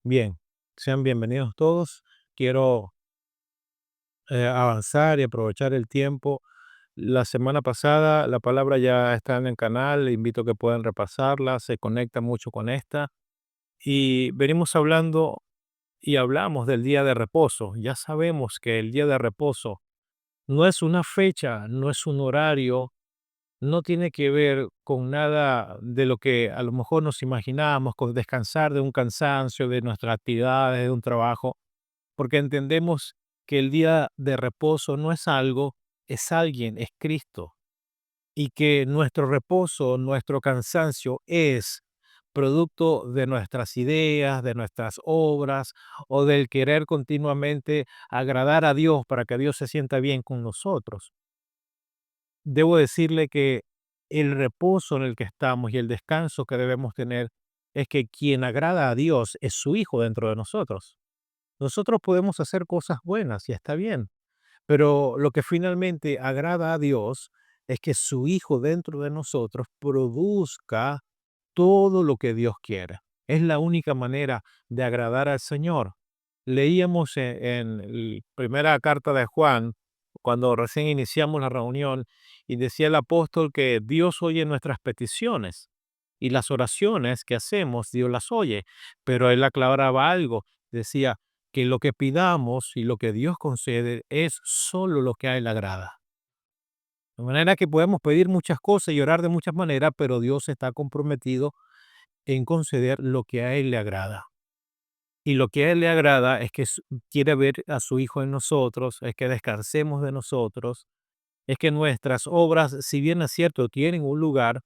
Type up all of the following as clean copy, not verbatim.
Bien, sean bienvenidos todos. Quiero avanzar y aprovechar el tiempo. La semana pasada la palabra ya está en el canal, le invito a que puedan repasarla, se conecta mucho con esta. Y venimos hablando y hablamos del día de reposo. Ya sabemos que el día de reposo no es una fecha, no es un horario, no tiene que ver con nada de lo que a lo mejor nos imaginábamos, con descansar de un cansancio, de nuestras actividades, de un trabajo, porque entendemos que el día de reposo no es algo, es alguien, es Cristo, y que nuestro reposo, nuestro cansancio es producto de nuestras ideas, de nuestras obras o del querer continuamente agradar a Dios para que Dios se sienta bien con nosotros. Debo decirle que el reposo en el que estamos y el descanso que debemos tener es que quien agrada a Dios es su Hijo dentro de nosotros. Nosotros podemos hacer cosas buenas y está bien, pero lo que finalmente agrada a Dios es que su Hijo dentro de nosotros produzca todo lo que Dios quiere. Es la única manera de agradar al Señor. Leíamos en la primera carta de Juan, cuando recién iniciamos la reunión, y decía el apóstol que Dios oye nuestras peticiones y las oraciones que hacemos, Dios las oye, pero él aclaraba algo, decía que lo que pidamos y lo que Dios concede es solo lo que a él le agrada. De manera que podemos pedir muchas cosas y orar de muchas maneras, pero Dios está comprometido en conceder lo que a Él le agrada. Y lo que a Él le agrada es que quiere ver a su Hijo en nosotros, es que descansemos de nosotros, es que nuestras obras, si bien es cierto, tienen un lugar,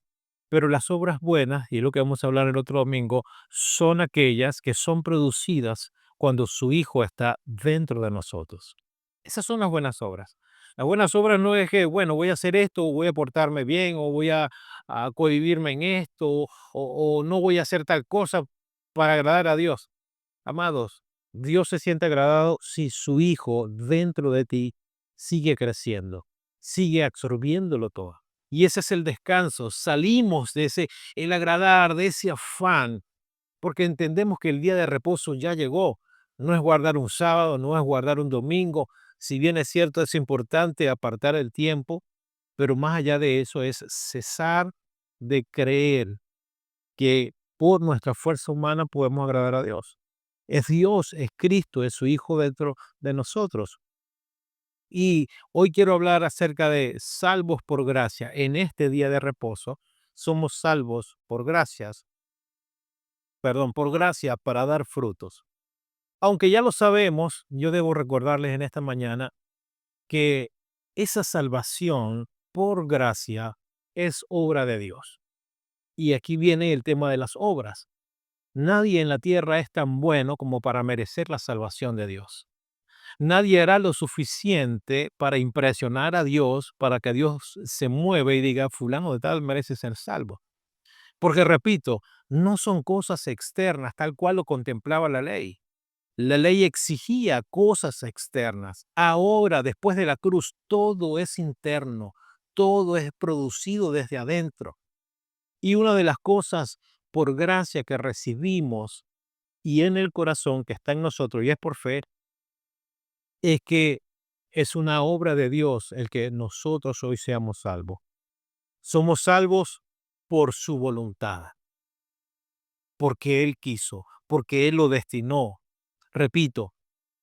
pero las obras buenas, y es lo que vamos a hablar el otro domingo, son aquellas que son producidas cuando su Hijo está dentro de nosotros. Esas son las buenas obras. Las buenas obras no es que, bueno, voy a hacer esto, o voy a portarme bien, o voy a cohibirme en esto, o no voy a hacer tal cosa para agradar a Dios. Amados, Dios se siente agradado si su Hijo dentro de ti sigue creciendo, sigue absorbiéndolo todo. Y ese es el descanso. Salimos de ese, el agradar, de ese afán, porque entendemos que el día de reposo ya llegó. No es guardar un sábado, no es guardar un domingo. Si bien es cierto, es importante apartar el tiempo, pero más allá de eso es cesar de creer que por nuestra fuerza humana podemos agradar a Dios. Es Dios, es Cristo, es su Hijo dentro de nosotros. Y hoy quiero hablar acerca de salvos por gracia. En este día de reposo somos salvos por gracias, perdón, por gracia para dar frutos. Aunque ya lo sabemos, yo debo recordarles en esta mañana que esa salvación por gracia es obra de Dios. Y aquí viene el tema de las obras. Nadie en la tierra es tan bueno como para merecer la salvación de Dios. Nadie hará lo suficiente para impresionar a Dios, para que Dios se mueva y diga, fulano de tal merece ser salvo. Porque repito, no son cosas externas tal cual lo contemplaba la ley. La ley exigía cosas externas. Ahora, después de la cruz, todo es interno, todo es producido desde adentro. Y una de las cosas por gracia que recibimos y en el corazón que está en nosotros y es por fe, es que es una obra de Dios el que nosotros hoy seamos salvos. Somos salvos por su voluntad, porque Él quiso, porque Él lo destinó. Repito,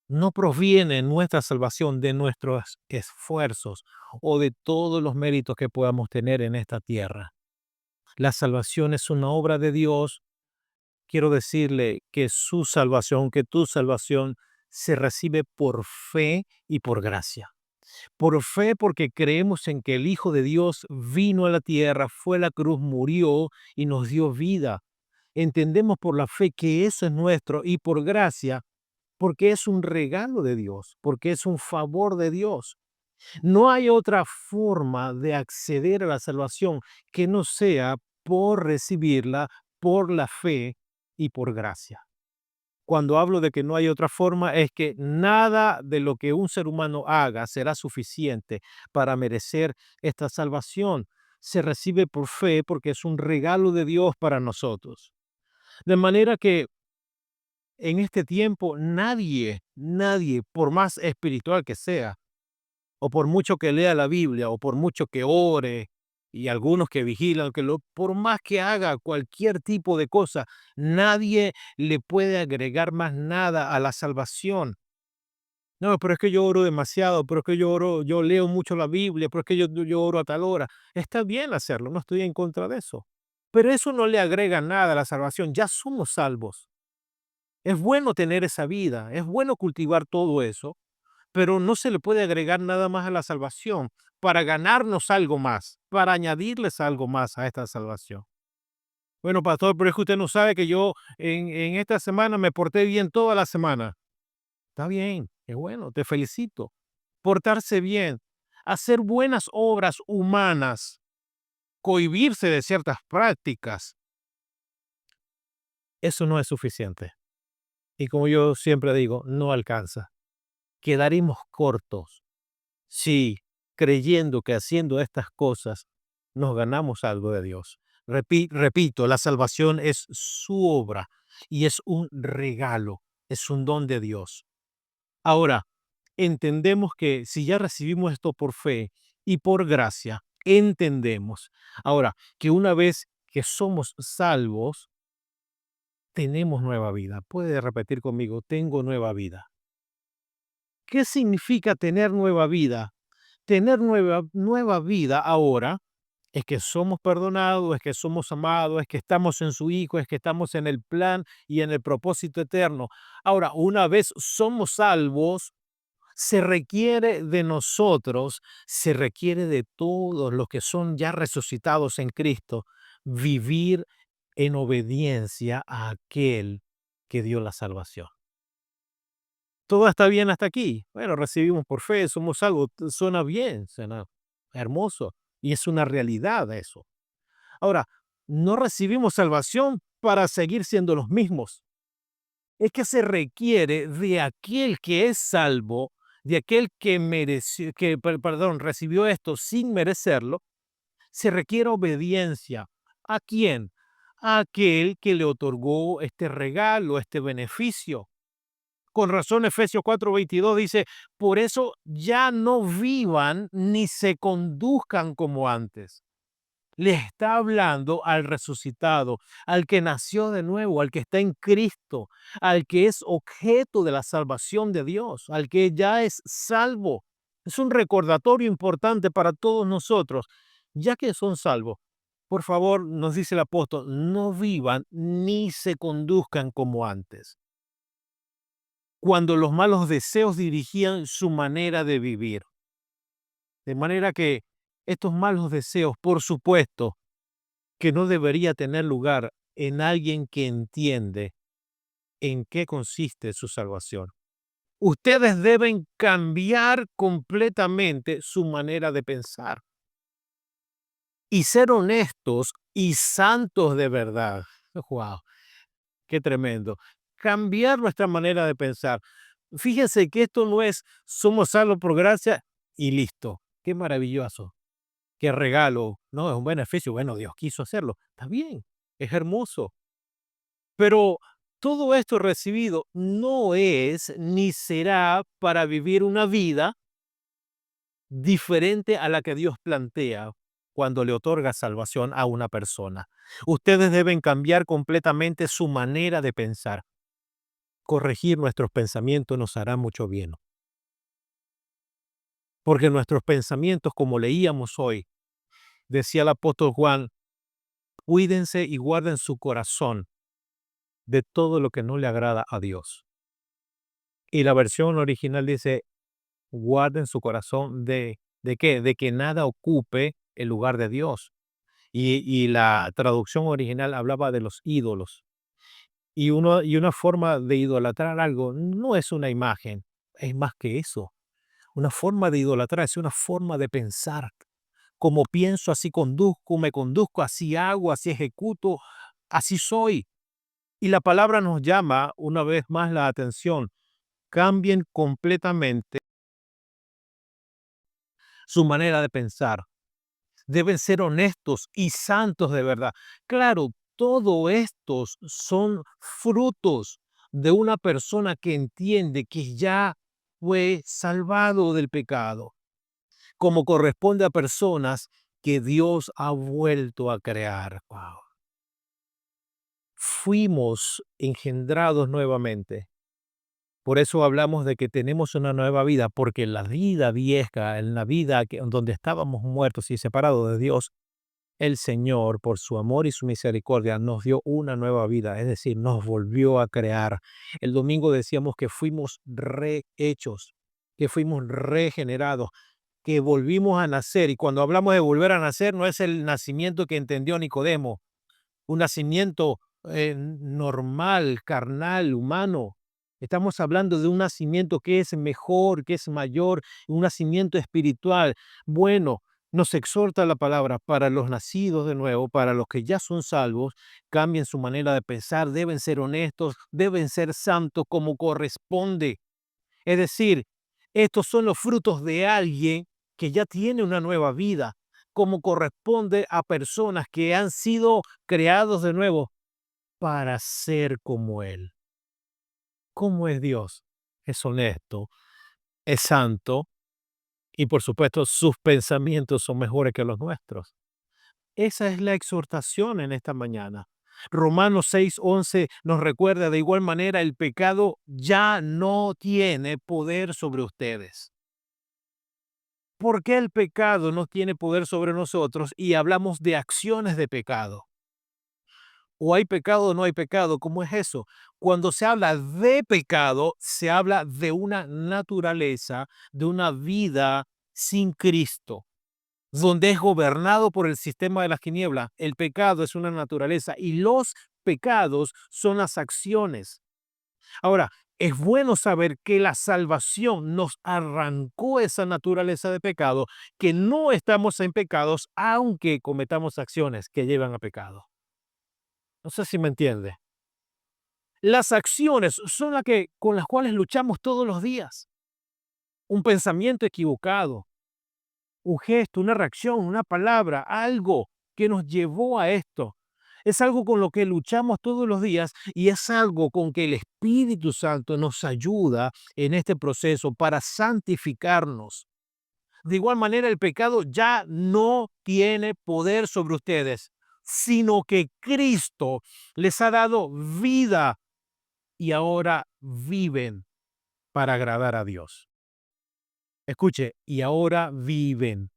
no proviene nuestra salvación de nuestros esfuerzos o de todos los méritos que podamos tener en esta tierra. La salvación es una obra de Dios. Quiero decirle que su salvación, que tu salvación se recibe por fe y por gracia. Por fe, porque creemos en que el Hijo de Dios vino a la tierra, fue a la cruz, murió y nos dio vida. Entendemos por la fe que eso es nuestro y por gracia, porque es un regalo de Dios, porque es un favor de Dios. No hay otra forma de acceder a la salvación que no sea por recibirla, por la fe y por gracia. Cuando hablo de que no hay otra forma, es que nada de lo que un ser humano haga será suficiente para merecer esta salvación. Se recibe por fe porque es un regalo de Dios para nosotros. De manera que en este tiempo nadie, por más espiritual que sea, o por mucho que lea la Biblia, o por mucho que ore, y algunos que vigilan, por más que haga cualquier tipo de cosa, nadie le puede agregar más nada a la salvación. No, pero es que yo oro demasiado, pero es que yo leo mucho la Biblia, pero es que yo oro a tal hora. Está bien hacerlo, no estoy en contra de eso. Pero eso no le agrega nada a la salvación. Ya somos salvos. Es bueno tener esa vida, es bueno cultivar todo eso, pero no se le puede agregar nada más a la salvación para ganarnos algo más, para añadirles algo más a esta salvación. Bueno, pastor, pero es que usted no sabe que yo en esta semana me porté bien toda la semana. Está bien, qué bueno, te felicito. Portarse bien, hacer buenas obras humanas, cohibirse de ciertas prácticas, eso no es suficiente. Y como yo siempre digo, no alcanza. Quedaremos cortos si creyendo que haciendo estas cosas nos ganamos algo de Dios. Repito, la salvación es su obra y es un regalo, es un don de Dios. Ahora, entendemos que si ya recibimos esto por fe y por gracia, entendemos ahora que una vez que somos salvos, tenemos nueva vida. Puede repetir conmigo, tengo nueva vida. ¿Qué significa tener nueva vida? Tener nueva vida ahora es que somos perdonados, es que somos amados, es que estamos en su Hijo, es que estamos en el plan y en el propósito eterno. Ahora, una vez somos salvos, se requiere de nosotros, se requiere de todos los que son ya resucitados en Cristo, vivir en obediencia a aquel que dio la salvación. Todo está bien hasta aquí. Bueno, recibimos por fe, somos salvos. Suena bien, suena hermoso. Y es una realidad eso. Ahora, no recibimos salvación para seguir siendo los mismos. Es que se requiere de aquel que es salvo, de aquel que mereció, perdón, recibió esto sin merecerlo, se requiere obediencia. ¿A quién? A aquel que le otorgó este regalo, este beneficio. Con razón, Efesios 4:22 dice, por eso ya no vivan ni se conduzcan como antes. Le está hablando al resucitado, al que nació de nuevo, al que está en Cristo, al que es objeto de la salvación de Dios, al que ya es salvo. Es un recordatorio importante para todos nosotros, ya que son salvos. Por favor, nos dice el apóstol, no vivan ni se conduzcan como antes, cuando los malos deseos dirigían su manera de vivir. De manera que estos malos deseos, por supuesto, que no debería tener lugar en alguien que entiende en qué consiste su salvación. Ustedes deben cambiar completamente su manera de pensar y ser honestos y santos de verdad. Wow, qué tremendo. Cambiar nuestra manera de pensar. Fíjense que esto no es somos salvos por gracia y listo. Qué maravilloso. Qué regalo. No, es un beneficio. Bueno, Dios quiso hacerlo. Está bien. Es hermoso. Pero todo esto recibido no es ni será para vivir una vida diferente a la que Dios plantea cuando le otorga salvación a una persona. Ustedes deben cambiar completamente su manera de pensar. Corregir nuestros pensamientos nos hará mucho bien, porque nuestros pensamientos, como leíamos hoy, decía el apóstol Juan, cuídense y guarden su corazón de todo lo que no le agrada a Dios. Y la versión original dice, guarden su corazón ¿de qué? De que nada ocupe el lugar de Dios. Y la traducción original hablaba de los ídolos. Y una forma de idolatrar algo no es una imagen, es más que eso. Una forma de idolatrar es una forma de pensar. Como pienso, así conduzco, me conduzco, así hago, así ejecuto, así soy. Y la palabra nos llama una vez más la atención. Cambien completamente su manera de pensar. Deben ser honestos y santos de verdad. Claro, todo estos son frutos, de una persona que entiende que ya fue salvado del pecado, como corresponde a personas que Dios ha vuelto a crear. Wow. Fuimos engendrados nuevamente. Por eso hablamos de que tenemos una nueva vida, porque la vida vieja, en la vida donde estábamos muertos y separados de Dios, el Señor, por su amor y su misericordia, nos dio una nueva vida, es decir, nos volvió a crear. El domingo decíamos que fuimos rehechos, que fuimos regenerados, que volvimos a nacer. Y cuando hablamos de volver a nacer, no es el nacimiento que entendió Nicodemo, un nacimiento normal, carnal, humano. Estamos hablando de un nacimiento que es mejor, que es mayor, un nacimiento espiritual. Bueno, nos exhorta la palabra para los nacidos de nuevo, para los que ya son salvos, cambien su manera de pensar, deben ser honestos, deben ser santos como corresponde. Es decir, estos son los frutos de alguien que ya tiene una nueva vida, como corresponde a personas que han sido creados de nuevo para ser como Él. ¿Cómo es Dios? Es honesto, es santo y por supuesto sus pensamientos son mejores que los nuestros. Esa es la exhortación en esta mañana. Romanos 6:11 nos recuerda de igual manera, el pecado ya no tiene poder sobre ustedes. ¿Por qué el pecado no tiene poder sobre nosotros? Y hablamos de acciones de pecado. O hay pecado o no hay pecado. ¿Cómo es eso? Cuando se habla de pecado, se habla de una naturaleza, de una vida sin Cristo, donde es gobernado por el sistema de las tinieblas. El pecado es una naturaleza y los pecados son las acciones. Ahora, es bueno saber que la salvación nos arrancó esa naturaleza de pecado, que no estamos en pecados aunque cometamos acciones que llevan a pecado. No sé si me entiende. Las acciones son con las cuales luchamos todos los días. Un pensamiento equivocado, un gesto, una reacción, una palabra, algo que nos llevó a esto. Es algo con lo que luchamos todos los días y es algo con que el Espíritu Santo nos ayuda en este proceso para santificarnos. De igual manera, el pecado ya no tiene poder sobre ustedes, sino que Cristo les ha dado vida y ahora viven para agradar a Dios. Escuche, y ahora viven.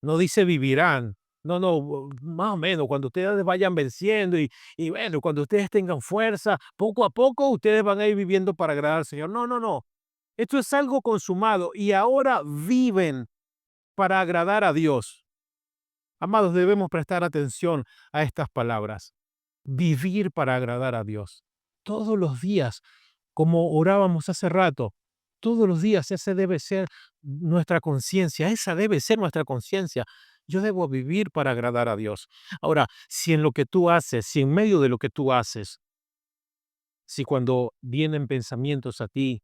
No dice vivirán. No, no, más o menos, cuando ustedes vayan venciendo y bueno, cuando ustedes tengan fuerza, poco a poco ustedes van a ir viviendo para agradar al Señor. No, no, no. Esto es algo consumado y ahora viven para agradar a Dios. Amados, debemos prestar atención a estas palabras. Vivir para agradar a Dios. Todos los días, como orábamos hace rato, todos los días esa debe ser nuestra conciencia, esa debe ser nuestra conciencia. Yo debo vivir para agradar a Dios. Ahora, si en lo que tú haces, si en medio de lo que tú haces, si cuando vienen pensamientos a ti,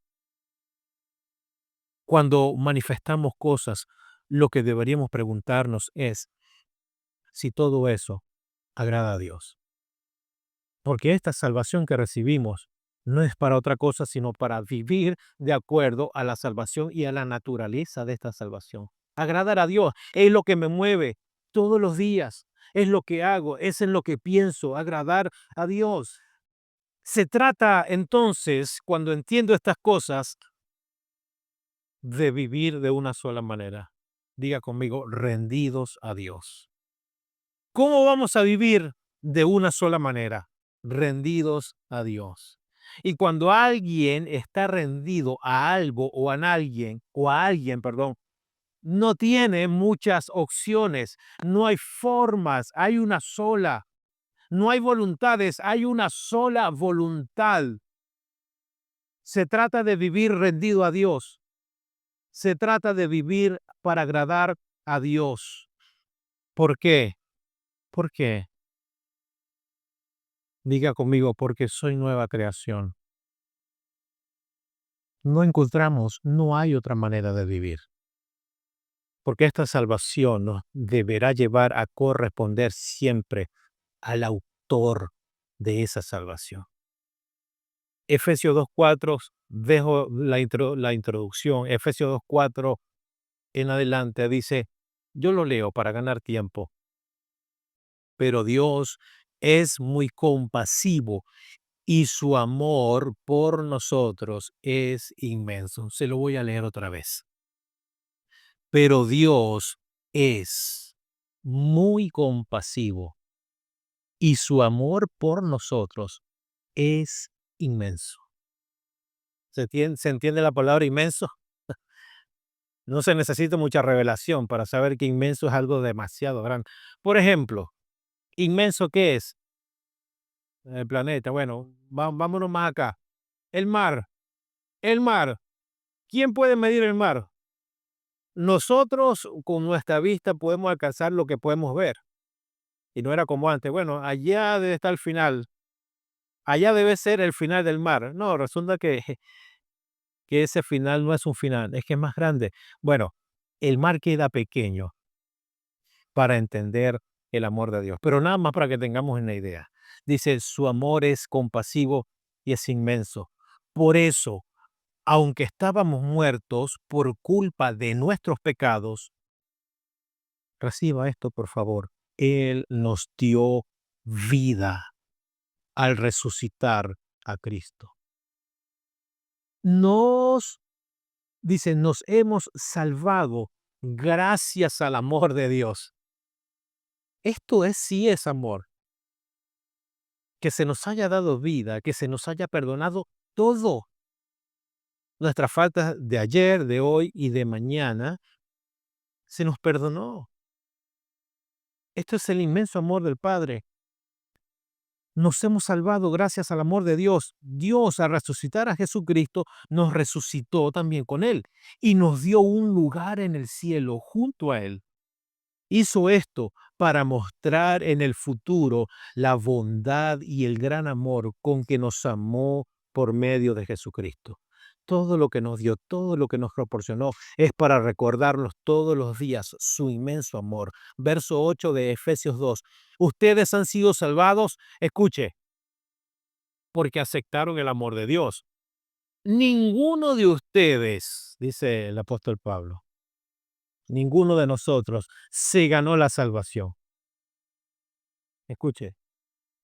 cuando manifestamos cosas, lo que deberíamos preguntarnos es si todo eso agrada a Dios. Porque esta salvación que recibimos no es para otra cosa, sino para vivir de acuerdo a la salvación y a la naturaleza de esta salvación. Agradar a Dios es lo que me mueve todos los días, es lo que hago, es en lo que pienso, agradar a Dios. Se trata entonces, cuando entiendo estas cosas, de vivir de una sola manera. Diga conmigo, rendidos a Dios. ¿Cómo vamos a vivir de una sola manera? Rendidos a Dios. Y cuando alguien está rendido a algo o a alguien, perdón, no tiene muchas opciones, no hay formas, hay una sola. No hay voluntades, hay una sola voluntad. Se trata de vivir rendido a Dios. Se trata de vivir para agradar a Dios. ¿Por qué? ¿Por qué? Diga conmigo, porque soy nueva creación. No encontramos, no hay otra manera de vivir, porque esta salvación nos deberá llevar a corresponder siempre al autor de esa salvación. Efesios 2:4, dejo la introducción, Efesios 2:4 en adelante dice, yo lo leo para ganar tiempo, pero Dios es muy compasivo y su amor por nosotros es inmenso. Se lo voy a leer otra vez. Pero Dios es muy compasivo y su amor por nosotros es inmenso. ¿Se entiende la palabra inmenso? No se necesita mucha revelación para saber que inmenso es algo demasiado grande. Por ejemplo, inmenso, ¿qué es? El planeta. Bueno, vámonos más acá. El mar. El mar. ¿Quién puede medir el mar? Nosotros con nuestra vista podemos alcanzar lo que podemos ver. Y no era como antes. Bueno, allá debe estar el final. Allá debe ser el final del mar. No, resulta que, que ese final no es un final, es que es más grande. Bueno, el mar queda pequeño para entender el amor de Dios. Pero nada más para que tengamos una idea. Dice, su amor es compasivo y es inmenso. Por eso, aunque estábamos muertos por culpa de nuestros pecados, reciba esto, por favor. Él nos dio vida al resucitar a Cristo. Nos, dice, nos hemos salvado gracias al amor de Dios. Esto es sí es amor. Que se nos haya dado vida, que se nos haya perdonado todo. Nuestras faltas de ayer, de hoy y de mañana, se nos perdonó. Esto es el inmenso amor del Padre. Nos hemos salvado gracias al amor de Dios. Dios, al resucitar a Jesucristo, nos resucitó también con Él y nos dio un lugar en el cielo junto a Él. Hizo esto para mostrar en el futuro la bondad y el gran amor con que nos amó por medio de Jesucristo. Todo lo que nos dio, todo lo que nos proporcionó es para recordarnos todos los días su inmenso amor. Verso 8 de Efesios 2. Ustedes han sido salvados, escuche, porque aceptaron el amor de Dios. Ninguno de ustedes, dice el apóstol Pablo, ninguno de nosotros se ganó la salvación. Escuche,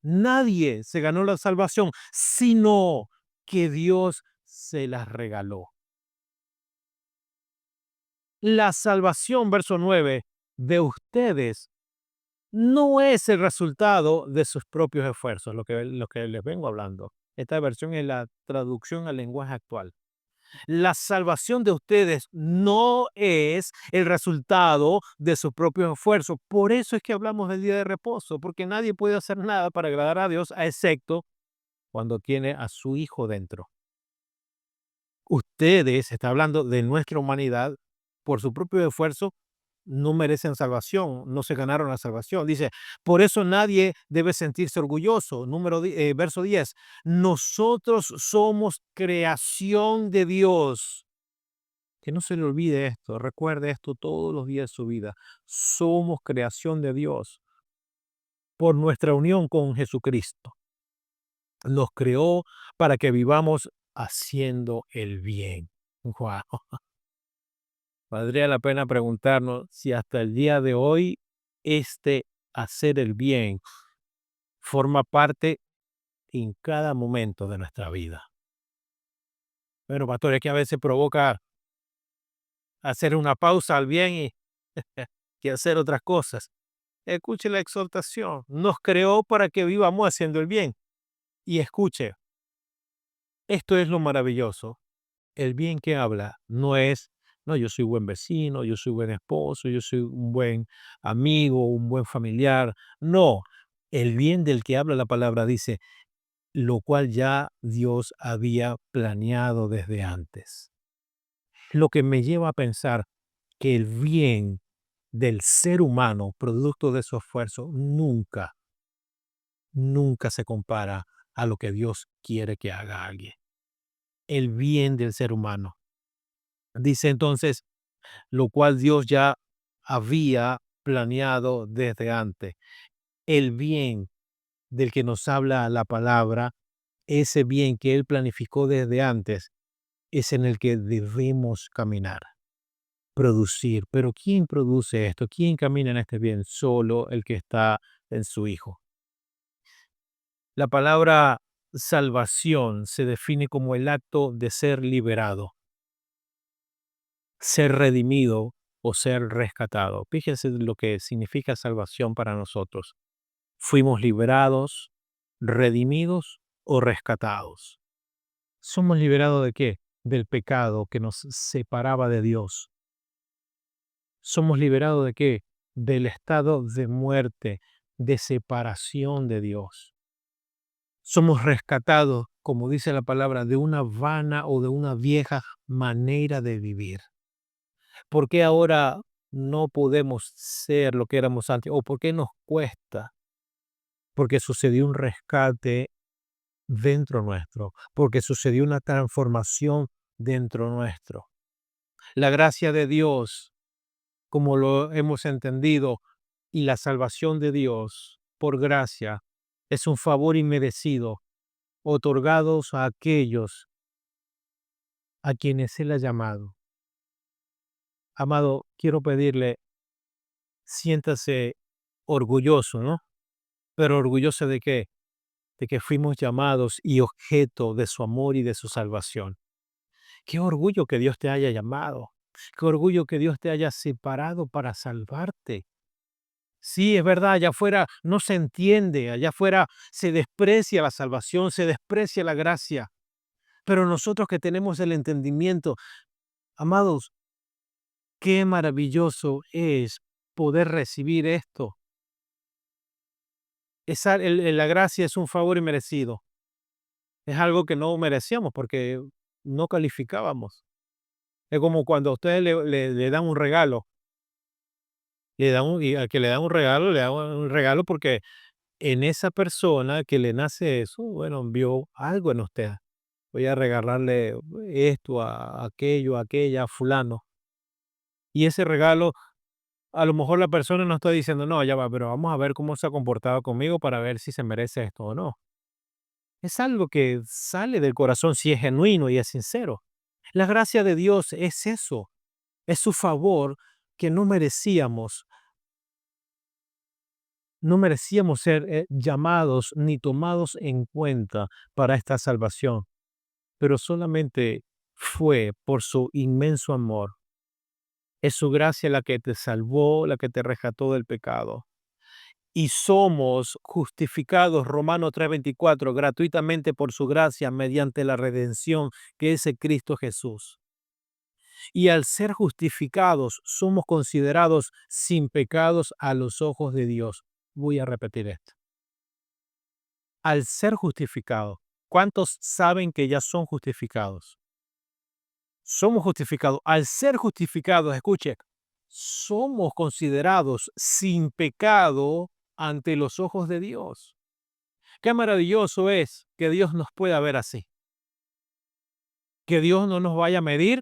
nadie se ganó la salvación, sino que Dios se las regaló. La salvación, verso 9, de ustedes no es el resultado de sus propios esfuerzos, lo que les vengo hablando. Esta versión es la traducción al lenguaje actual. La salvación de ustedes no es el resultado de sus propios esfuerzos. Por eso es que hablamos del día de reposo, porque nadie puede hacer nada para agradar a Dios, excepto cuando tiene a su Hijo dentro. Ustedes, está hablando de nuestra humanidad, por su propio esfuerzo, no merecen salvación, no se ganaron la salvación. Dice, por eso nadie debe sentirse orgulloso. Verso 10, nosotros somos creación de Dios. Que no se le olvide esto, recuerde esto todos los días de su vida. Somos creación de Dios por nuestra unión con Jesucristo. Nos creó para que vivamos haciendo el bien. Guau. Valdría la pena preguntarnos si hasta el día de hoy este hacer el bien forma parte en cada momento de nuestra vida. Bueno, pastor, es que a veces provoca hacer una pausa al bien y que hacer otras cosas. Escuche la exhortación. Nos creó para que vivamos haciendo el bien. Y escuche, esto es lo maravilloso. El bien que habla no es, no, yo soy buen vecino, yo soy buen esposo, yo soy un buen amigo, un buen familiar. No, el bien del que habla la palabra dice, lo cual ya Dios había planeado desde antes. Lo que me lleva a pensar que el bien del ser humano, producto de su esfuerzo, nunca se compara a lo que Dios quiere que haga alguien. El bien del ser humano. Dice entonces, lo cual Dios ya había planeado desde antes. El bien del que nos habla la palabra ese bien que Él planificó desde antes, es en el que debemos caminar, producir. Pero ¿quién produce esto? ¿Quién camina en este bien? Solo el que está en su Hijo. La palabra salvación se define como el acto de ser liberado, ser redimido o ser rescatado. Fíjense lo que significa salvación para nosotros. Fuimos liberados, redimidos o rescatados. ¿Somos liberados de qué? Del pecado que nos separaba de Dios. ¿Somos liberados de qué? Del estado de muerte, de separación de Dios. Somos rescatados, como dice la palabra, de una vana o de una vieja manera de vivir. ¿Por qué ahora no podemos ser lo que éramos antes? ¿O por qué nos cuesta? Porque sucedió un rescate dentro nuestro, porque sucedió una transformación dentro nuestro. La gracia de Dios, como lo hemos entendido, y la salvación de Dios por gracia es un favor inmerecido otorgados a aquellos a quienes Él ha llamado. Amado, quiero pedirle, siéntase orgulloso, ¿no? Pero orgulloso de qué? De que fuimos llamados y objeto de su amor y de su salvación. Qué orgullo que Dios te haya llamado. Qué orgullo que Dios te haya separado para salvarte. Sí, es verdad, allá afuera no se entiende, allá afuera se desprecia la salvación, se desprecia la gracia. Pero nosotros que tenemos el entendimiento, amados, qué maravilloso es poder recibir esto. La gracia es un favor inmerecido. Es algo que no merecíamos porque no calificábamos. Es como cuando a ustedes le dan un regalo, y al que le dan un regalo, le dan un regalo porque en esa persona que le nace eso, bueno, vio algo en usted. Voy a regalarle esto, a aquello, a aquella, a fulano. Y ese regalo, a lo mejor la persona no está diciendo, no, ya va, pero vamos a ver cómo se ha comportado conmigo para ver si se merece esto o no. Es algo que sale del corazón si es genuino y es sincero. La gracia de Dios es eso, es su favor que no merecíamos ser llamados ni tomados en cuenta para esta salvación, pero solamente fue por su inmenso amor. Es su gracia la que te salvó, la que te rescató del pecado. Y somos justificados, Romanos 3:24, gratuitamente por su gracia mediante la redención que es en Cristo Jesús. Y al ser justificados, somos considerados sin pecados a los ojos de Dios. Voy a repetir esto. Al ser justificados, ¿cuántos saben que ya son justificados? Somos justificados. Al ser justificados, escuche, somos considerados sin pecado ante los ojos de Dios. Qué maravilloso es que Dios nos pueda ver así, que Dios no nos vaya a medir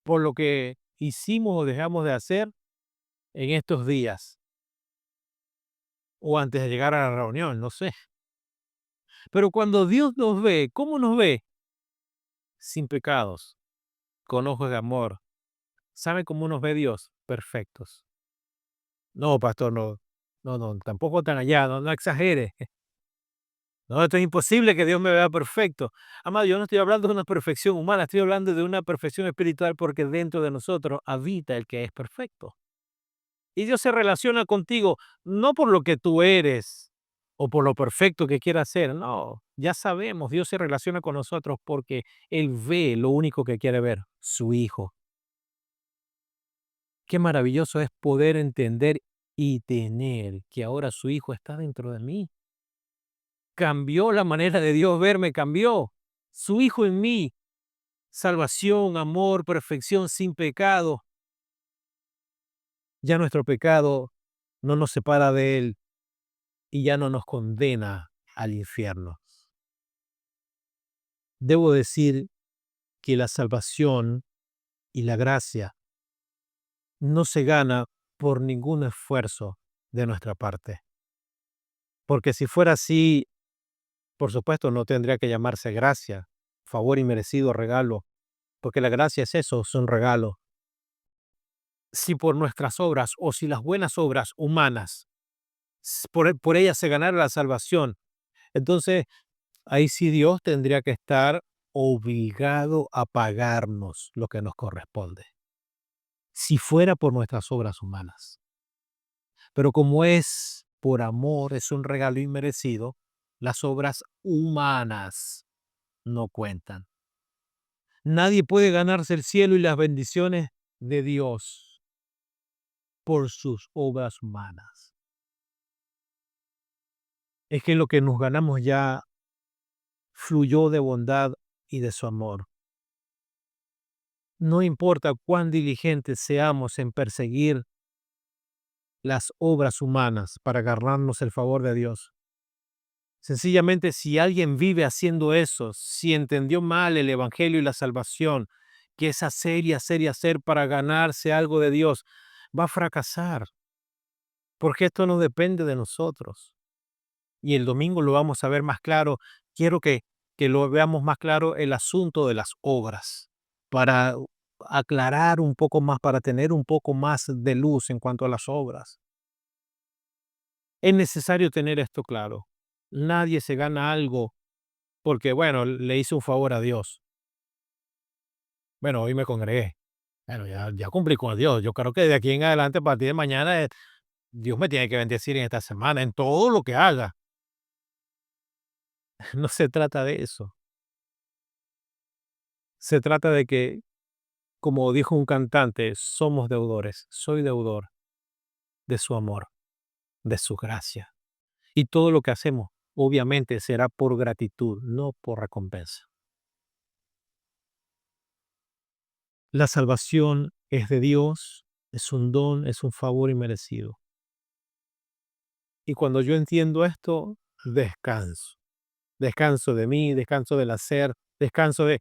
por lo que hicimos o dejamos de hacer en estos días o antes de llegar a la reunión, no sé. Pero cuando Dios nos ve, ¿cómo nos ve? Sin pecados, con ojos de amor. ¿Sabe cómo nos ve Dios? Perfectos. No, pastor, no, no, no, tampoco tan allá, no, no exagere. No, esto es imposible que Dios me vea perfecto. Amado, yo no estoy hablando de una perfección humana, estoy hablando de una perfección espiritual porque dentro de nosotros habita el que es perfecto. Y Dios se relaciona contigo no por lo que tú eres o por lo perfecto que quieras ser, no, ya sabemos, Dios se relaciona con nosotros porque Él ve lo único que quiere ver, su Hijo. Qué maravilloso es poder entender y tener que ahora su Hijo está dentro de mí. Cambió la manera de Dios verme, cambió. Su Hijo en mí, salvación, amor, perfección, sin pecado. Ya nuestro pecado no nos separa de Él y ya no nos condena al infierno. Debo decir que la salvación y la gracia no se gana por ningún esfuerzo de nuestra parte. Porque si fuera así, Por supuesto, no tendría que llamarse gracia, favor inmerecido, regalo, porque la gracia es eso, es un regalo. Si por nuestras obras o si las buenas obras humanas, por ellas se ganara la salvación, entonces ahí sí Dios tendría que estar obligado a pagarnos lo que nos corresponde, si fuera por nuestras obras humanas. Pero como es por amor, es un regalo inmerecido, las obras humanas no cuentan. Nadie puede ganarse el cielo y las bendiciones de Dios por sus obras humanas. Es que lo que nos ganamos ya fluyó de bondad y de su amor. No importa cuán diligentes seamos en perseguir las obras humanas para ganarnos el favor de Dios. Sencillamente, si alguien vive haciendo eso, si entendió mal el evangelio y la salvación, que es hacer y hacer y hacer para ganarse algo de Dios, va a fracasar, porque esto no depende de nosotros. Y el domingo lo vamos a ver más claro. Quiero que lo veamos más claro el asunto de las obras, para aclarar un poco más, para tener un poco más de luz en cuanto a las obras. Es necesario tener esto claro. Nadie se gana algo porque, bueno, le hice un favor a Dios. Bueno, hoy me congregué. Bueno, ya cumplí con Dios. Yo creo que de aquí en adelante, a partir de mañana, Dios me tiene que bendecir en esta semana, en todo lo que haga. No se trata de eso. Se trata de que, como dijo un cantante, somos deudores. Soy deudor de su amor, de su gracia. Y todo lo que hacemos, obviamente, será por gratitud, no por recompensa. La salvación es de Dios, es un don, es un favor inmerecido. Y cuando yo entiendo esto, descanso. Descanso de mí, descanso del hacer, descanso de,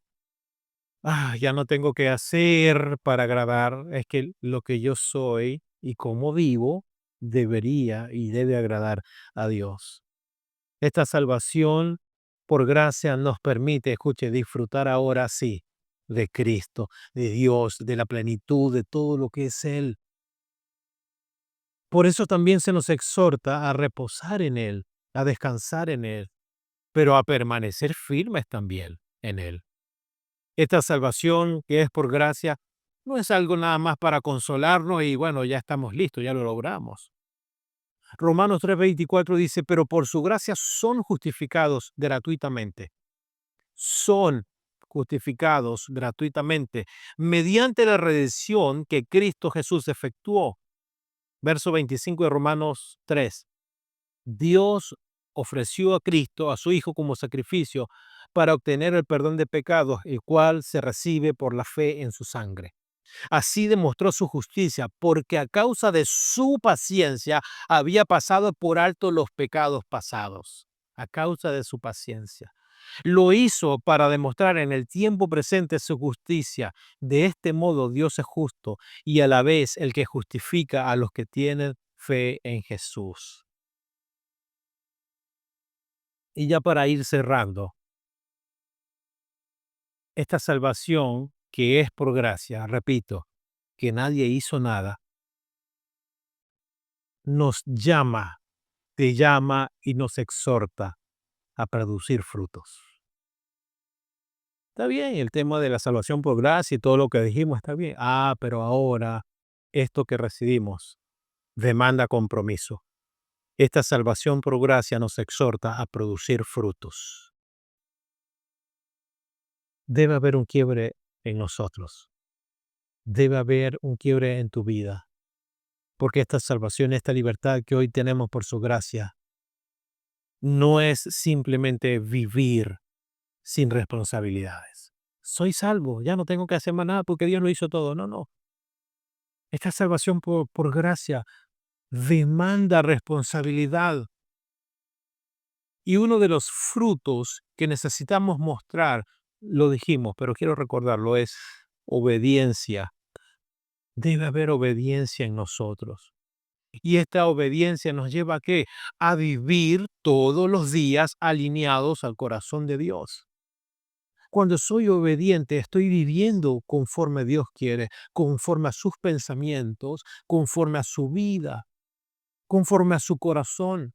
ya no tengo que hacer para agradar. Es que lo que yo soy y cómo vivo debería y debe agradar a Dios. Esta salvación por gracia nos permite, escuche, disfrutar ahora sí de Cristo, de Dios, de la plenitud, de todo lo que es Él. Por eso también se nos exhorta a reposar en Él, a descansar en Él, pero a permanecer firmes también en Él. Esta salvación que es por gracia no es algo nada más para consolarnos y bueno, ya estamos listos, ya lo logramos. Romanos 3:24 dice, pero por su gracia son justificados gratuitamente. Son justificados gratuitamente mediante la redención que Cristo Jesús efectuó. Verso 25 de Romanos 3. Dios ofreció a Cristo, a su Hijo, como sacrificio para obtener el perdón de pecados, el cual se recibe por la fe en su sangre. Así demostró su justicia, porque a causa de su paciencia había pasado por alto los pecados pasados. A causa de su paciencia. Lo hizo para demostrar en el tiempo presente su justicia. De este modo Dios es justo y a la vez el que justifica a los que tienen fe en Jesús. Y ya para ir cerrando, esta salvación que es por gracia, repito, que nadie hizo nada, nos llama, te llama y nos exhorta a producir frutos. Está bien, el tema de la salvación por gracia y todo lo que dijimos está bien. Pero ahora esto que recibimos demanda compromiso. Esta salvación por gracia nos exhorta a producir frutos. Debe haber un quiebre en nosotros. Debe haber un quiebre en tu vida. Porque esta salvación, esta libertad que hoy tenemos por su gracia, no es simplemente vivir sin responsabilidades. Soy salvo, ya no tengo que hacer más nada porque Dios lo hizo todo. No, no. Esta salvación por gracia demanda responsabilidad. Y uno de los frutos que necesitamos mostrar, lo dijimos, pero quiero recordarlo, es obediencia. Debe haber obediencia en nosotros. Y esta obediencia nos lleva ¿a qué? A vivir todos los días alineados al corazón de Dios. Cuando soy obediente, estoy viviendo conforme Dios quiere, conforme a sus pensamientos, conforme a su vida, conforme a su corazón.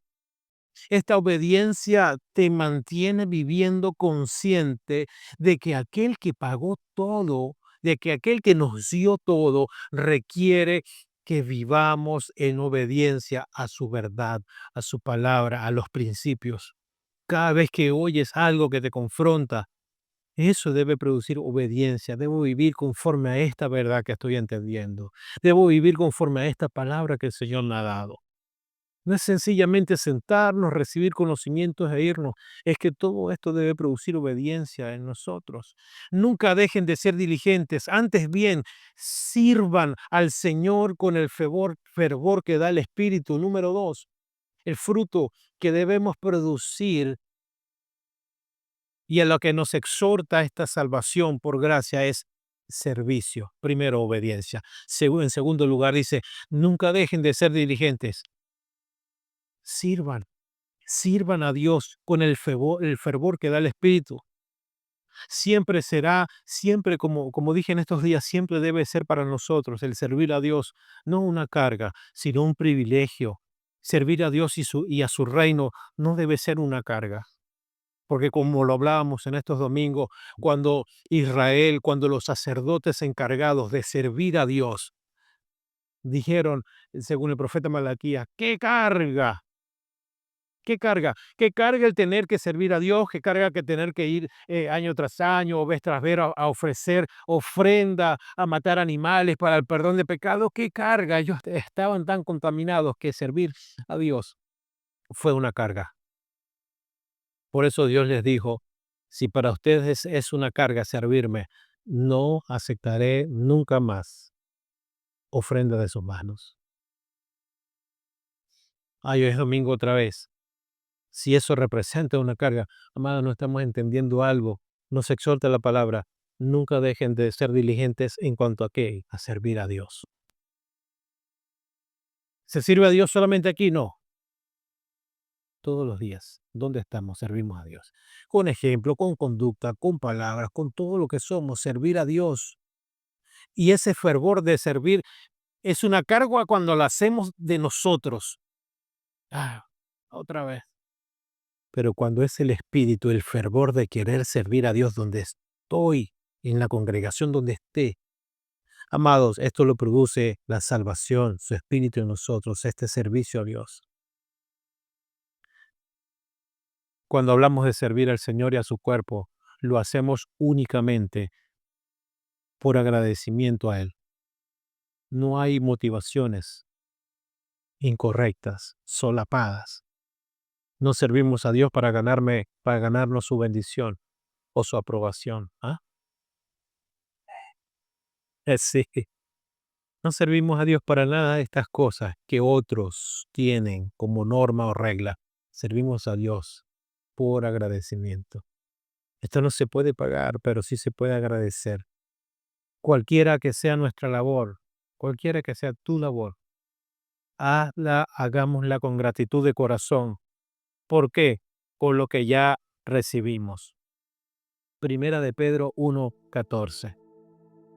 Esta obediencia te mantiene viviendo consciente de que aquel que pagó todo, de que aquel que nos dio todo, requiere que vivamos en obediencia a su verdad, a su palabra, a los principios. Cada vez que oyes algo que te confronta, eso debe producir obediencia. Debo vivir conforme a esta verdad que estoy entendiendo. Debo vivir conforme a esta palabra que el Señor me ha dado. No es sencillamente sentarnos, recibir conocimientos e irnos. Es que todo esto debe producir obediencia en nosotros. Nunca dejen de ser diligentes. Antes bien, sirvan al Señor con el fervor que da el Espíritu. Número dos, el fruto que debemos producir y a lo que nos exhorta esta salvación por gracia es servicio. Primero, obediencia. En segundo lugar, dice, nunca dejen de ser diligentes. Sirvan. Sirvan a Dios con el fervor que da el Espíritu. Siempre será, siempre como dije en estos días, siempre debe ser para nosotros el servir a Dios, no una carga, sino un privilegio. Servir a Dios y a su reino no debe ser una carga. Porque como lo hablábamos en estos domingos, cuando los sacerdotes encargados de servir a Dios dijeron, según el profeta Malaquías, ¡qué carga! ¿Qué carga? ¿Qué carga el tener que servir a Dios? ¿Qué carga que tener que ir año tras año o vez tras vez a ofrecer ofrenda, a matar animales para el perdón de pecados? ¿Qué carga? Ellos estaban tan contaminados que servir a Dios fue una carga. Por eso Dios les dijo, si para ustedes es una carga servirme, no aceptaré nunca más ofrenda de sus manos. Ay, hoy es domingo otra vez. Si eso representa una carga, amados, no estamos entendiendo algo. Nos exhorta la palabra. Nunca dejen de ser diligentes en cuanto a qué, a servir a Dios. ¿Se sirve a Dios solamente aquí? No, todos los días. ¿Dónde estamos? Servimos a Dios. Con ejemplo, con conducta, con palabras, con todo lo que somos, servir a Dios. Y ese fervor de servir es una carga cuando la hacemos de nosotros. Ah, otra vez. Pero cuando es el espíritu, el fervor de querer servir a Dios donde estoy, en la congregación donde esté, amados, esto lo produce la salvación, su espíritu en nosotros, este servicio a Dios. Cuando hablamos de servir al Señor y a su cuerpo, lo hacemos únicamente por agradecimiento a Él. No hay motivaciones incorrectas, solapadas. No servimos a Dios para ganarnos su bendición o su aprobación. ¿Ah? Sí. No servimos a Dios para nada de estas cosas que otros tienen como norma o regla. Servimos a Dios por agradecimiento. Esto no se puede pagar, pero sí se puede agradecer. Cualquiera que sea nuestra labor, cualquiera que sea tu labor, hagámosla con gratitud de corazón. ¿Por qué? Por lo que ya recibimos. Primera de Pedro 1:14.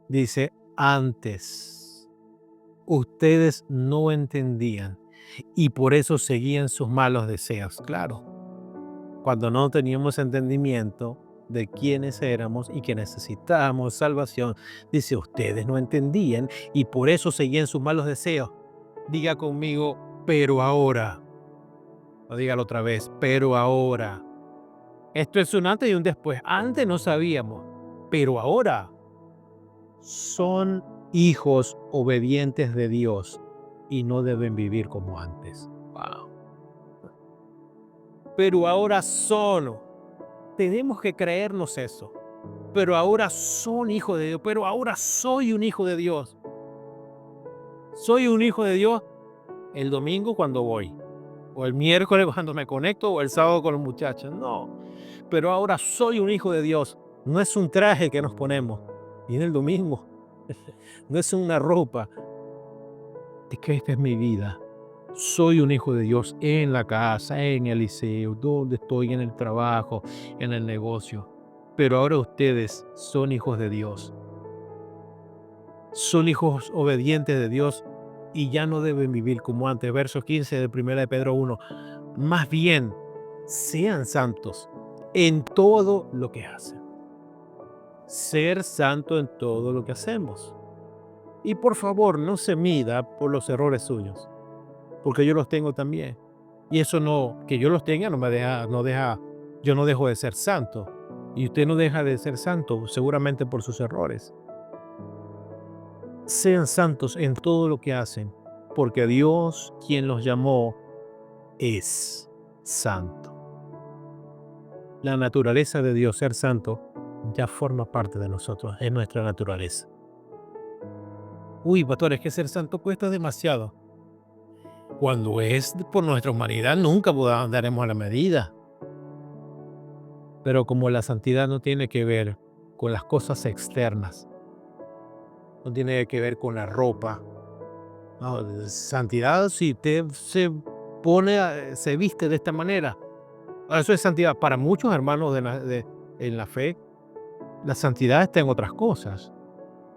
Dice, antes ustedes no entendían y por eso seguían sus malos deseos. Claro, cuando no teníamos entendimiento de quiénes éramos y que necesitábamos salvación, dice, ustedes no entendían y por eso seguían sus malos deseos. Diga conmigo, pero ahora, o dígalo otra vez, pero ahora. Esto es un antes y un después. Antes no sabíamos, pero ahora son hijos obedientes de Dios y no deben vivir como antes. Wow. Pero ahora son. Tenemos que creernos eso. Pero ahora son hijos de Dios. Pero ahora soy un hijo de Dios. Soy un hijo de Dios el domingo cuando voy. O el miércoles cuando me conecto. O el sábado con los muchachos. No. Pero ahora soy un hijo de Dios. No es un traje que nos ponemos. Viene el domingo. No es una ropa. Es que esta es mi vida. Soy un hijo de Dios en la casa, en el liceo, donde estoy, en el trabajo, en el negocio. Pero ahora ustedes son hijos de Dios. Son hijos obedientes de Dios y ya no deben vivir como antes. Verso 15 de 1 de Pedro 1. Más bien, sean santos en todo lo que hacen. Ser santo en todo lo que hacemos. Y por favor, no se mida por los errores suyos, porque yo los tengo también. Y eso no, que yo los tenga yo no dejo de ser santo. Y usted no deja de ser santo seguramente por sus errores. Sean santos en todo lo que hacen, porque Dios, quien los llamó, es santo. La naturaleza de Dios, ser santo, ya forma parte de nosotros, es nuestra naturaleza. Uy, pastor, es que ser santo cuesta demasiado. Cuando es por nuestra humanidad, nunca daremos a la medida. Pero como la santidad no tiene que ver con las cosas externas, no tiene que ver con la ropa. No, santidad, si usted se viste de esta manera, eso es santidad. Para muchos hermanos en la fe, la santidad está en otras cosas,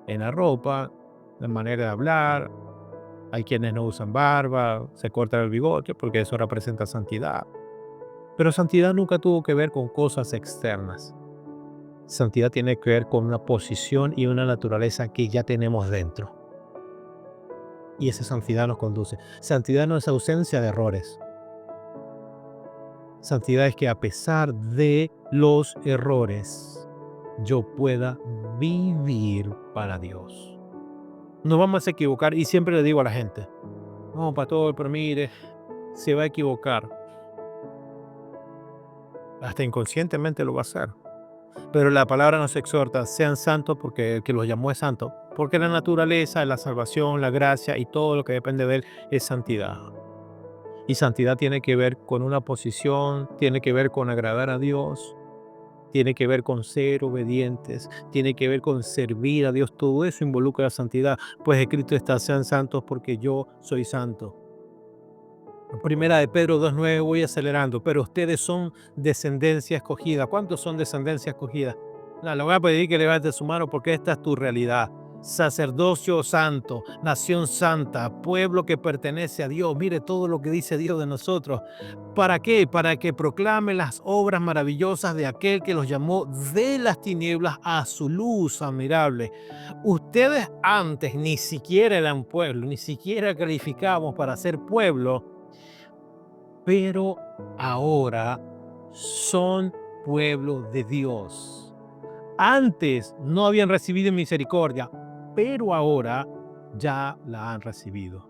en la ropa, la manera de hablar. Hay quienes no usan barba, se cortan el bigote porque eso representa santidad. Pero santidad nunca tuvo que ver con cosas externas. Santidad tiene que ver con una posición y una naturaleza que ya tenemos dentro. Y esa santidad nos conduce. Santidad no es ausencia de errores. Santidad es que a pesar de los errores, yo pueda vivir para Dios. Nos vamos a equivocar y siempre le digo a la gente, no, pastor, pero mire, se va a equivocar. Hasta inconscientemente lo va a hacer. Pero la palabra nos exhorta, sean santos porque el que los llamó es santo. Porque la naturaleza, la salvación, la gracia y todo lo que depende de él es santidad. Y santidad tiene que ver con una posición, tiene que ver con agradar a Dios, tiene que ver con ser obedientes, tiene que ver con servir a Dios. Todo eso involucra la santidad. Pues escrito está, sean santos porque yo soy santo. Primera de Pedro 2:9, voy acelerando, pero ustedes son descendencia escogida. ¿Cuántos son descendencia escogida? No, le voy a pedir que levante su mano porque esta es tu realidad. Sacerdocio santo, nación santa, pueblo que pertenece a Dios. Mire todo lo que dice Dios de nosotros. ¿Para qué? Para que proclamen las obras maravillosas de aquel que los llamó de las tinieblas a su luz admirable. Ustedes antes ni siquiera eran pueblo, ni siquiera calificábamos para ser pueblo, pero ahora son pueblo de Dios. Antes no habían recibido misericordia, pero ahora ya la han recibido.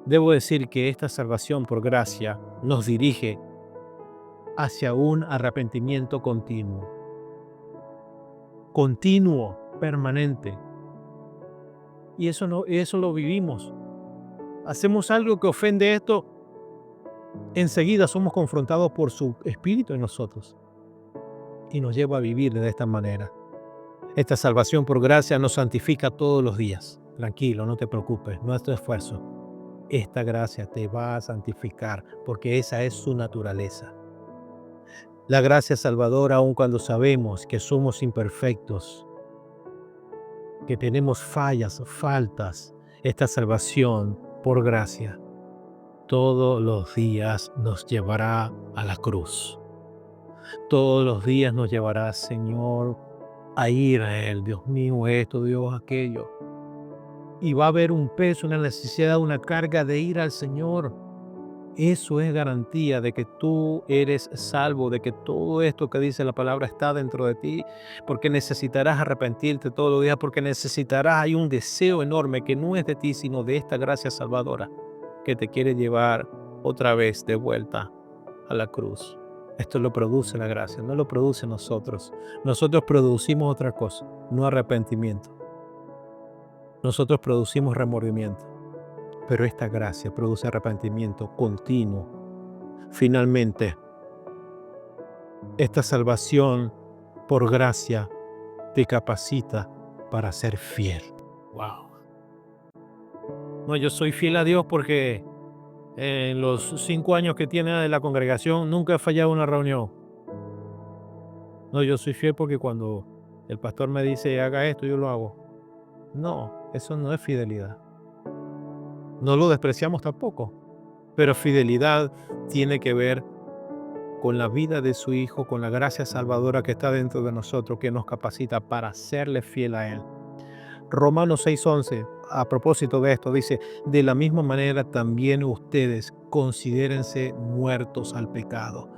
Debo decir que esta salvación por gracia nos dirige hacia un arrepentimiento continuo, permanente. Y eso lo vivimos. Hacemos algo que ofende esto, enseguida somos confrontados por su espíritu en nosotros y nos lleva a vivir de esta manera. Esta salvación por gracia nos santifica todos los días. Tranquilo, no te preocupes, no es tu esfuerzo. Esta gracia te va a santificar porque esa es su naturaleza. La gracia salvadora, aun cuando sabemos que somos imperfectos, que tenemos faltas, esta salvación por gracia todos los días nos llevará a la cruz. Todos los días nos llevará, Señor, a ir a Él. Dios mío, esto, Dios, aquello. Y va a haber un peso, una necesidad, una carga de ir al Señor. Eso es garantía de que tú eres salvo, de que todo esto que dice la palabra está dentro de ti, porque necesitarás arrepentirte todos los días, porque hay un deseo enorme que no es de ti, sino de esta gracia salvadora que te quiere llevar otra vez de vuelta a la cruz. Esto lo produce la gracia, no lo produce nosotros. Nosotros producimos otra cosa, no arrepentimiento. Nosotros producimos remordimiento, pero esta gracia produce arrepentimiento continuo. Finalmente, esta salvación por gracia te capacita para ser fiel. Wow. No, yo soy fiel a Dios porque en los 5 años que tiene de la congregación nunca he fallado una reunión. No, yo soy fiel porque cuando el pastor me dice haga esto, yo lo hago. No, eso no es fidelidad. No lo despreciamos tampoco, pero fidelidad tiene que ver con la vida de su Hijo, con la gracia salvadora que está dentro de nosotros, que nos capacita para serle fiel a Él. Romanos 6:11, a propósito de esto, dice, de la misma manera también ustedes considérense muertos al pecado,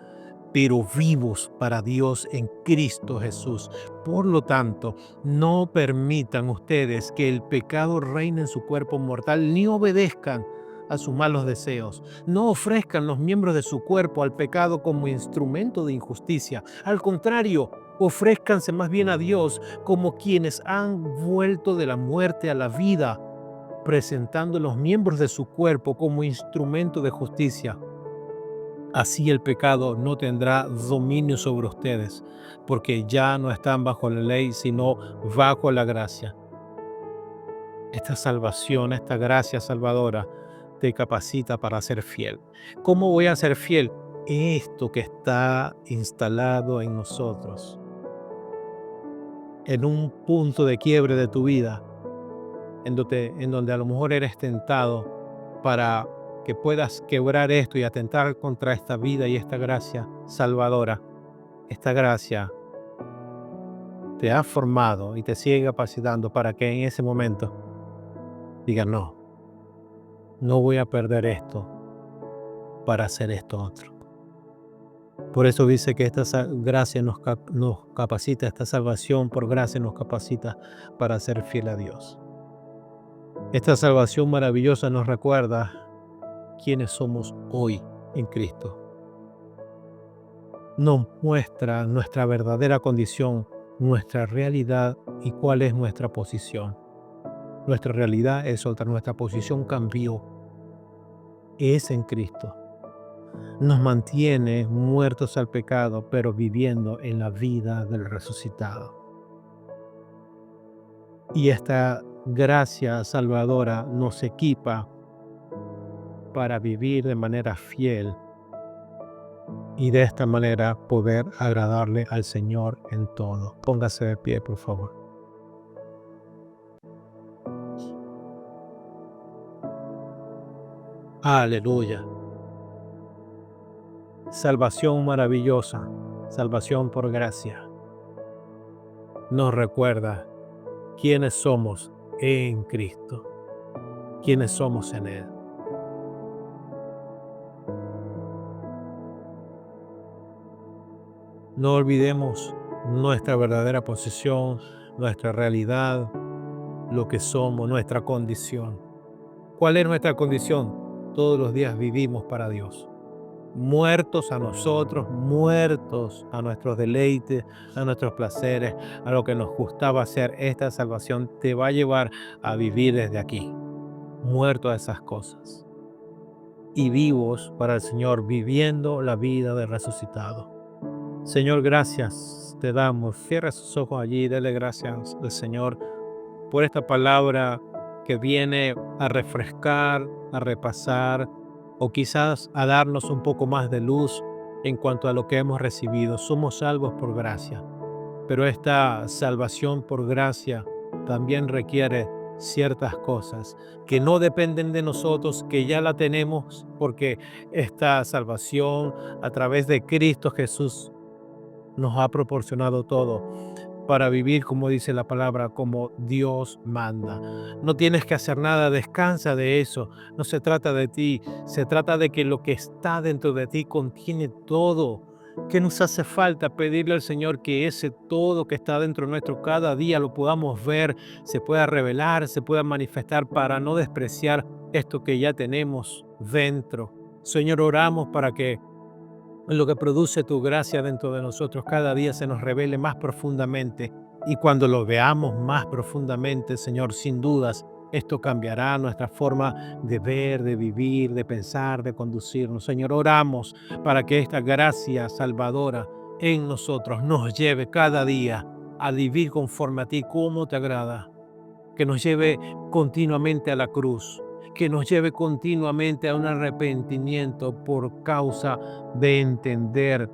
pero vivos para Dios en Cristo Jesús. Por lo tanto, no permitan ustedes que el pecado reine en su cuerpo mortal, ni obedezcan a sus malos deseos. No ofrezcan los miembros de su cuerpo al pecado como instrumento de injusticia. Al contrario, ofrézcanse más bien a Dios como quienes han vuelto de la muerte a la vida, presentando los miembros de su cuerpo como instrumento de justicia. Así el pecado no tendrá dominio sobre ustedes, porque ya no están bajo la ley, sino bajo la gracia. Esta salvación, esta gracia salvadora, te capacita para ser fiel. ¿Cómo voy a ser fiel? Esto que está instalado en nosotros, en un punto de quiebre de tu vida, en donde a lo mejor eres tentado para que puedas quebrar esto y atentar contra esta vida y esta gracia salvadora. Esta gracia te ha formado y te sigue capacitando para que en ese momento digas, no, no voy a perder esto para hacer esto otro. Por eso dice que esta gracia nos capacita, esta salvación por gracia nos capacita para ser fiel a Dios. Esta salvación maravillosa nos recuerda quiénes somos hoy en Cristo. Nos muestra nuestra verdadera condición, nuestra realidad y cuál es nuestra posición. Nuestra realidad es otra, nuestra posición cambió, es en Cristo. Nos mantiene muertos al pecado, pero viviendo en la vida del resucitado. Y esta gracia salvadora nos equipa para vivir de manera fiel y de esta manera poder agradarle al Señor en todo. Póngase de pie, por favor. Aleluya. Salvación maravillosa, salvación por gracia. Nos recuerda quiénes somos en Cristo, quiénes somos en Él. No olvidemos nuestra verdadera posición, nuestra realidad, lo que somos, nuestra condición. ¿Cuál es nuestra condición? Todos los días vivimos para Dios. Muertos a nosotros, muertos a nuestros deleites, a nuestros placeres, a lo que nos gustaba hacer. Esta salvación te va a llevar a vivir desde aquí, muerto a esas cosas. Y vivos para el Señor, viviendo la vida del resucitado. Señor, gracias te damos. Cierra sus ojos allí, dele gracias al Señor por esta palabra que viene a refrescar, a repasar o quizás a darnos un poco más de luz en cuanto a lo que hemos recibido. Somos salvos por gracia, pero esta salvación por gracia también requiere ciertas cosas que no dependen de nosotros, que ya la tenemos porque esta salvación a través de Cristo Jesús nos ha proporcionado todo para vivir, como dice la palabra, como Dios manda. No tienes que hacer nada, descansa de eso. No se trata de ti, se trata de que lo que está dentro de ti contiene todo. ¿Qué nos hace falta? Pedirle al Señor que ese todo que está dentro nuestro cada día lo podamos ver, se pueda revelar, se pueda manifestar para no despreciar esto que ya tenemos dentro. Señor, oramos para que lo que produce tu gracia dentro de nosotros cada día se nos revele más profundamente. Y cuando lo veamos más profundamente, Señor, sin dudas, esto cambiará nuestra forma de ver, de vivir, de pensar, de conducirnos. Señor, oramos para que esta gracia salvadora en nosotros nos lleve cada día a vivir conforme a ti, como te agrada. Que nos lleve continuamente a la cruz, que nos lleve continuamente a un arrepentimiento por causa de entender.